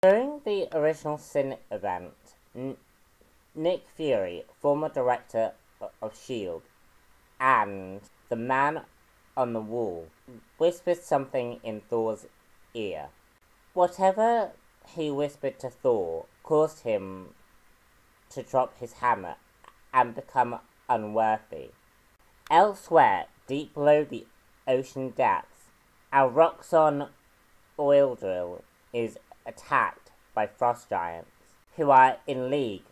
During the original Sin event, Nick Fury, former director of S.H.I.E.L.D., and the Man on the Wall whispered something in Thor's ear. Whatever he whispered to Thor caused him to drop his hammer and become unworthy. Elsewhere, deep below the ocean depths, our Roxxon oil drill is attacked by frost giants, who are in league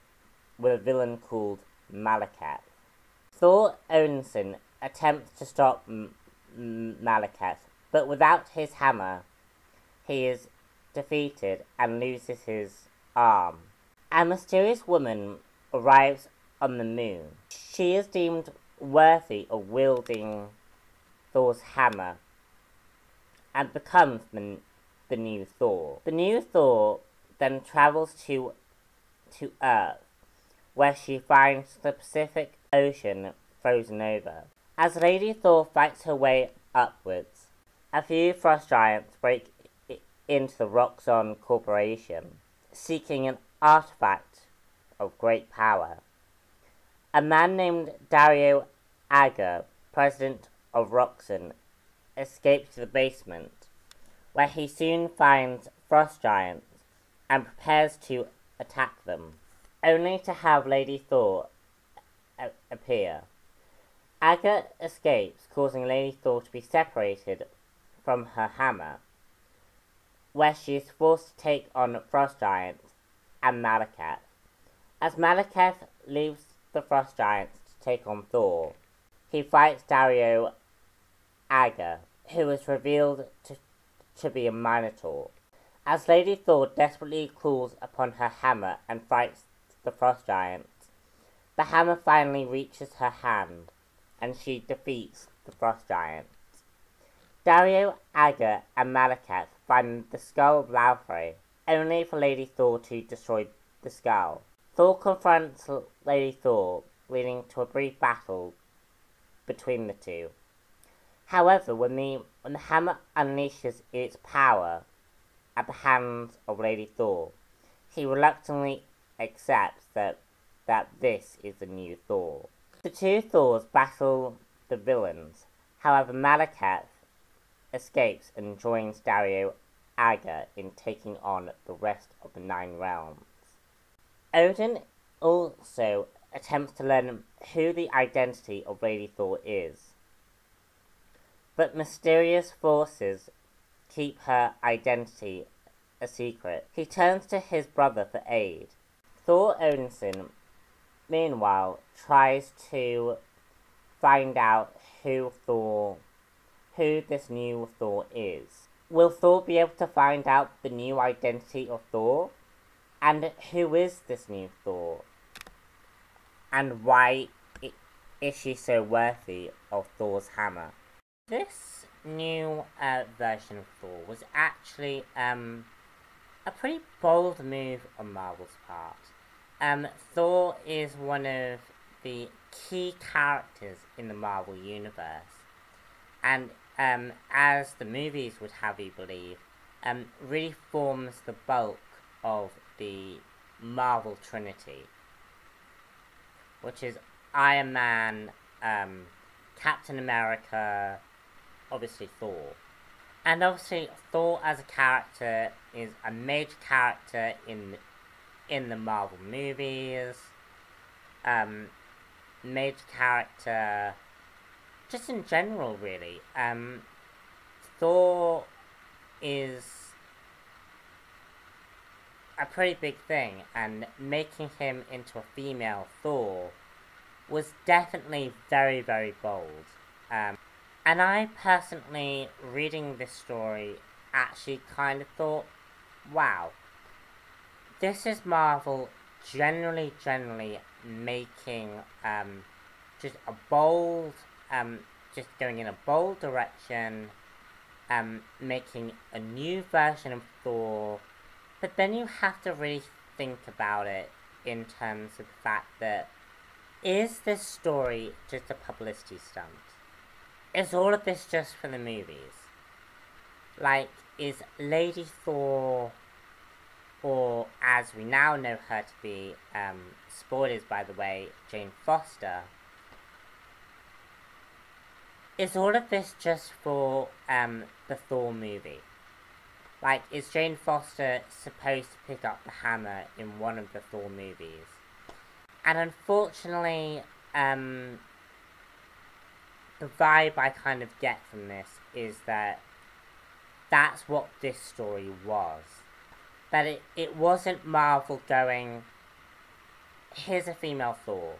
with a villain called Malekith. Thor Odinson attempts to stop Malekith, but without his hammer, he is defeated and loses his arm. A mysterious woman arrives on the moon. She is deemed worthy of wielding Thor's hammer and becomes the new Thor. The new Thor then travels to Earth, where she finds the Pacific Ocean frozen over. As Lady Thor fights her way upwards, a few frost giants break into the Roxxon Corporation, seeking an artifact of great power. A man named Dario Agger, president of Roxxon, escapes to the basement, where he soon finds frost giants and prepares to attack them, only to have Lady Thor appear. Agger escapes, causing Lady Thor to be separated from her hammer, where she is forced to take on frost giants and Malekith. As Malekith leaves the frost giants to take on Thor, he fights Dario Agger, who is revealed to be a Minotaur. As Lady Thor desperately calls upon her hammer and fights the frost giants, the hammer finally reaches her hand, and she defeats the frost giants. Dario Agger and Malekith find the skull of Laufey, only for Lady Thor to destroy the skull. Thor confronts Lady Thor, leading to a brief battle between the two. However, when the hammer unleashes its power at the hands of Lady Thor, he reluctantly accepts that this is the new Thor. The two Thors battle the villains. However, Malekith escapes and joins Dario Agger in taking on the rest of the 9 realms. Odin also attempts to learn who the identity of Lady Thor is, but mysterious forces keep her identity a secret. He turns to his brother for aid. Thor Odinson, meanwhile, tries to find out who this new Thor is. Will Thor be able to find out the new identity of Thor? And who is this new Thor? And why is she so worthy of Thor's hammer? This new version of Thor was actually a pretty bold move on Marvel's part. Thor is one of the key characters in the Marvel Universe, and as the movies would have you believe, really forms the bulk of the Marvel Trinity, which is Iron Man, Captain America, obviously Thor. And obviously Thor as a character is a major character in the Marvel movies, major character just in general really. Thor is a pretty big thing, and making him into a female Thor was definitely very, very bold. And I personally, reading this story, actually kind of thought, wow, this is Marvel generally making just a bold, just going in a bold direction, making a new version of Thor. But then you have to really think about it in terms of the fact that, is this story just a publicity stunt? Is all of this just for the movies? Like, is Lady Thor or as we now know her to be, spoilers by the way, Jane Foster. Is all of this just for the Thor movie? Like, is Jane Foster supposed to pick up the hammer in one of the Thor movies? And unfortunately, the vibe I kind of get from this is that that's what this story was. That it wasn't Marvel going, here's a female Thor.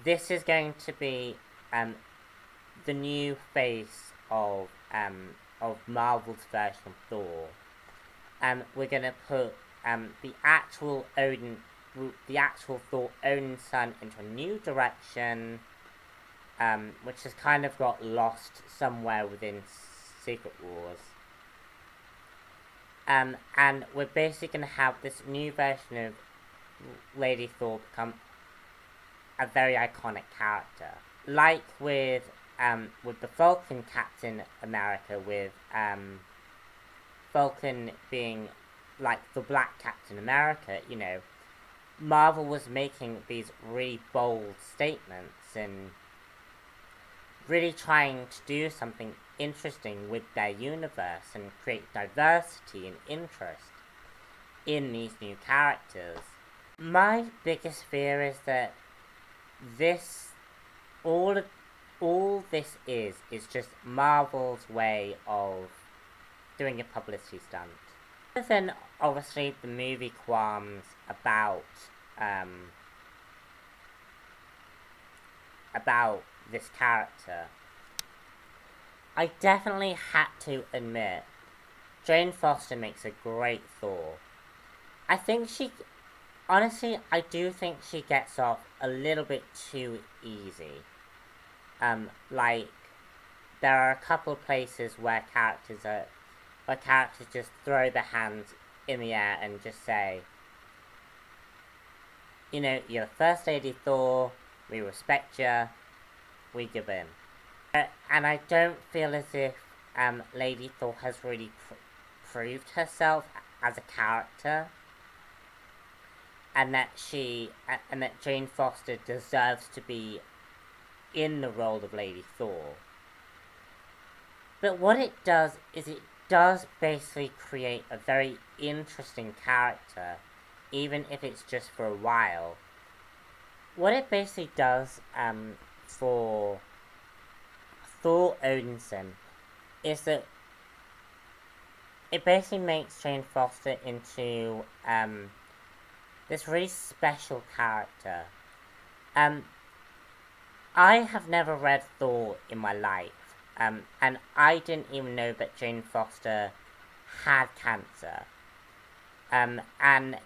This is going to be the new face of Marvel's version of Thor. We're gonna put the actual Thor, Odin's son, into a new direction, which has kind of got lost somewhere within Secret Wars. And we're basically gonna have this new version of Lady Thor become a very iconic character, like with the Falcon Captain America, with Falcon being like the Black Captain America. You know, Marvel was making these really bold statements and really trying to do something interesting with their universe and create diversity and interest in these new characters. My biggest fear is that all this is just Marvel's way of doing a publicity stunt. Other than obviously the movie qualms about this character, I definitely had to admit Jane Foster makes a great Thor. I think honestly, I do think she gets off a little bit too easy. Like, there are a couple of places where characters just throw their hands in the air and just say, you know, you're First Lady Thor, we respect you, we give in. And I don't feel as if Lady Thor has really proved herself as a character, and that Jane Foster deserves to be in the role of Lady Thor. But what it does is it does basically create a very interesting character, even if it's just for a while. What it basically does for Thor Odinson is that it basically makes Jane Foster into this really special character. I have never read Thor in my life, and I didn't even know that Jane Foster had cancer. And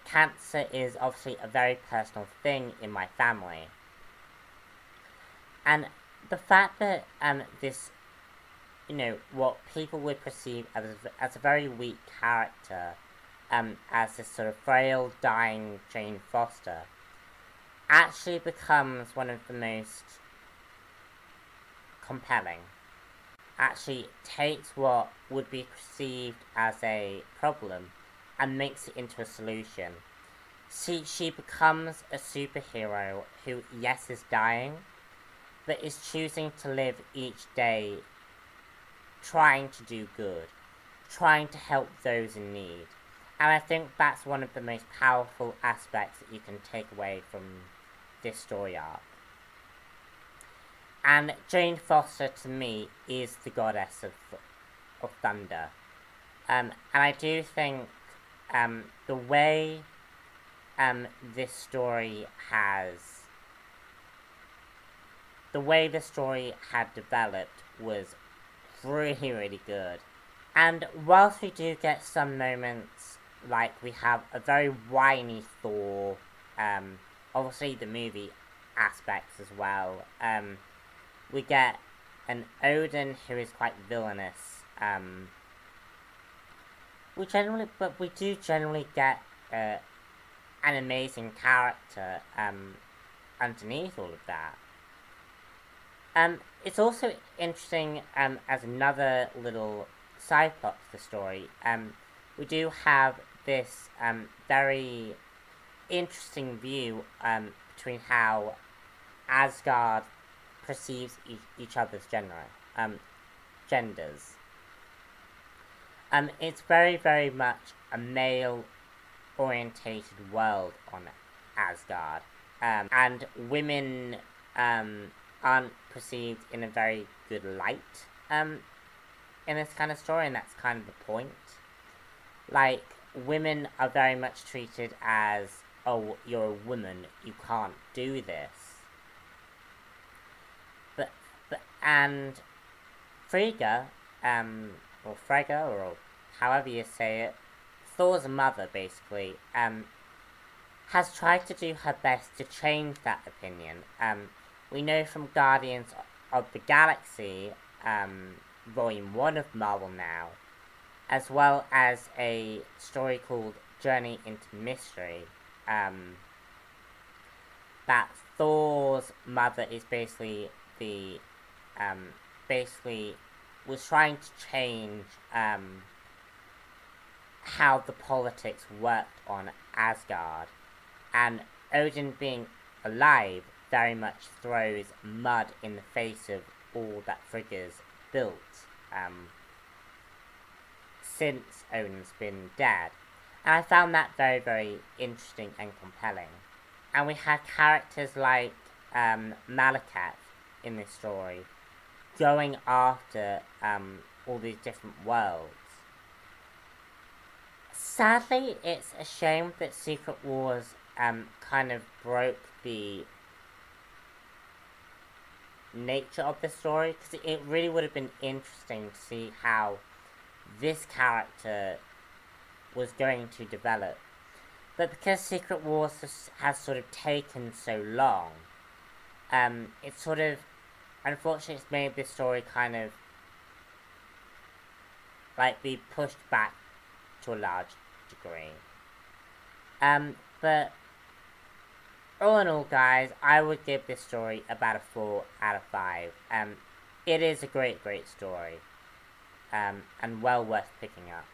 cancer is obviously a very personal thing in my family. And the fact that this, you know, what people would perceive as a very weak character, as this sort of frail, dying Jane Foster, actually becomes one of the most compelling. Actually takes what would be perceived as a problem and makes it into a solution. See, she becomes a superhero who, yes, is dying, but is choosing to live each day trying to do good, trying to help those in need. And I think that's one of the most powerful aspects that you can take away from this story arc. And Jane Foster, to me, is the goddess of thunder. And I do think the way this story had developed was really, really good. And whilst we do get some moments, like we have a very whiny Thor, obviously the movie aspects as well, we get an Odin who is quite villainous, we do generally get an amazing character underneath all of that. It's also interesting, as another little side plot to the story, we do have this very interesting view between how Asgard perceives each other's genders. It's very much a male-orientated world on Asgard, and women aren't perceived in a very good light in this kind of story, and that's kind of the point. Like, women are very much treated as, oh, you're a woman, you can't do this. And Frigga, or Frigga, or however you say it, Thor's mother, basically, has tried to do her best to change that opinion. We know from Guardians of the Galaxy, Volume 1 of Marvel now, as well as a story called Journey into Mystery, that Thor's mother is basically was trying to change how the politics worked on Asgard, and Odin being alive very much throws mud in the face of all that Frigga's built since Odin's been dead. And I found that very interesting and compelling. And we had characters like Malekith in this story going after all these different worlds. Sadly, it's a shame that Secret Wars kind of broke the nature of the story, because it really would have been interesting to see how this character was going to develop. But because Secret Wars has sort of taken so long, it's sort of, unfortunately, it's made this story kind of like be pushed back to a large degree. But all in all, guys, I would give this story about a 4 out of 5. It is a great story, and well worth picking up.